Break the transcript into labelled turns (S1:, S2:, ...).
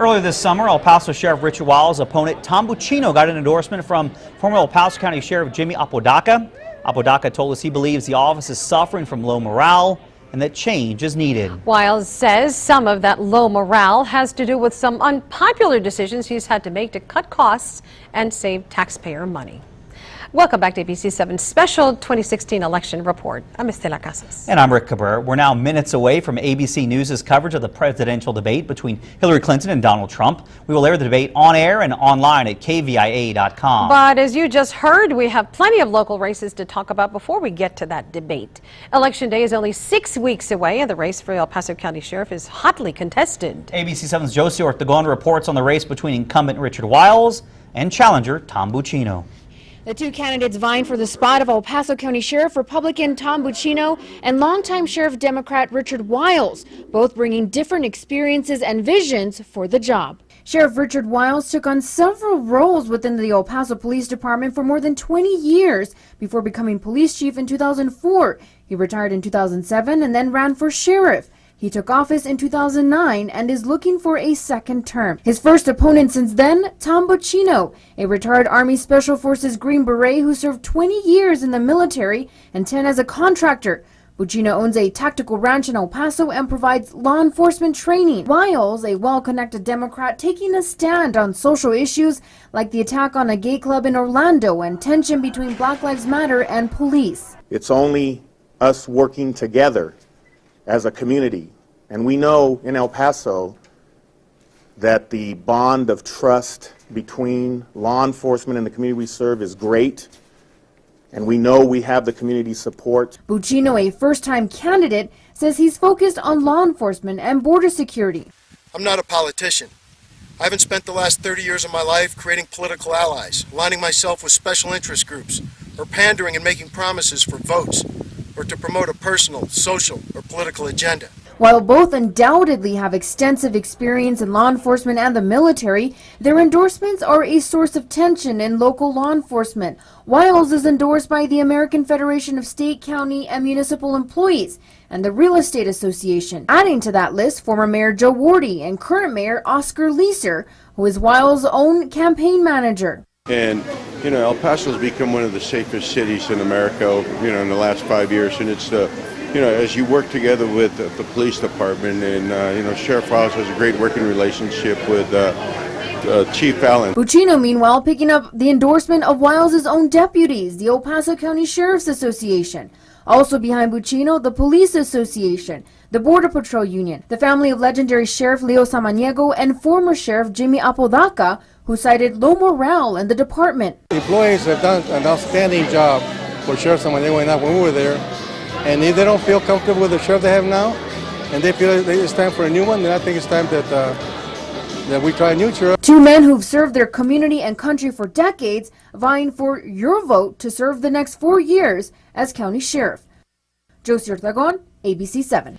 S1: Earlier this summer, El Paso Sheriff Richard Wiles' opponent Tom Buccino got an endorsement from former El Paso County Sheriff Jimmy Apodaca. Apodaca told us he believes the office is suffering from low morale and that change is needed.
S2: Wiles says some of that low morale has to do with some unpopular decisions he's had to make to cut costs and save taxpayer money. Welcome back to ABC7's special 2016 election report. I'm Estela Casas.
S1: And I'm Rick Cabrera. We're now minutes away from ABC News' coverage of the presidential debate between Hillary Clinton and Donald Trump. We will air the debate on air and online at KVIA.com.
S2: But as you just heard, we have plenty of local races to talk about before we get to that debate. Election day is only 6 weeks away, and the race for El Paso County Sheriff is hotly contested.
S1: ABC7's Josie Ortegon reports on the race between incumbent Richard Wiles and challenger Tom Buccino.
S3: The two candidates vying for the spot of El Paso County Sheriff Republican Tom Buccino and longtime Sheriff Democrat Richard Wiles, both bringing different experiences and visions for the job. Sheriff Richard Wiles took on several roles within the El Paso Police Department for more than 20 years before becoming police chief in 2004. He retired in 2007 and then ran for sheriff. He took office in 2009 and is looking for a second term. His first opponent since then, Tom Buccino, a retired Army Special Forces Green Beret who served 20 years in the military and 10 as a contractor. Buccino owns a tactical ranch in El Paso and provides law enforcement training. Wiles, a well-connected Democrat, taking a stand on social issues like the attack on a gay club in Orlando and tension between Black Lives Matter and police.
S4: It's only us working together as a community, and we know in El Paso that the bond of trust between law enforcement and the community we serve is great, and we know we have the community support.
S3: Buccino, a first-time candidate, says he's focused on law enforcement and border security.
S5: I'm not a politician. I haven't spent the last 30 years of my life creating political allies, aligning myself with special interest groups, or pandering and making promises for votes, or to promote a personal, social, or political agenda.
S3: While both undoubtedly have extensive experience in law enforcement and the military, their endorsements are a source of tension in local law enforcement. Wiles is endorsed by the American Federation of State, County, and Municipal Employees and the Real Estate Association. Adding to that list, former Mayor Joe Wardy and current Mayor Oscar Leeser, who is Wiles' own campaign manager.
S6: And, El Paso has become one of the safest cities in America, in the last 5 years. And it's, as you work together with the police department and, Sheriff Wiles has a great working relationship with Chief Allen.
S3: Buccino, meanwhile, picking up the endorsement of Wiles' own deputies, the El Paso County Sheriff's Association. Also behind Buccino, the Police Association, the Border Patrol Union, the family of legendary Sheriff Leo Samaniego, and former Sheriff Jimmy Apodaca, who cited low morale in the department.
S7: Employees have done an outstanding job for Sheriff Samaniego and I when we were there. And if they don't feel comfortable with the sheriff they have now, and they feel it's time for a new one, then I think it's time that we try a new sheriff.
S3: Two men who've served their community and country for decades, vying for your vote to serve the next 4 years as county sheriff. Josie Ortegon, ABC7.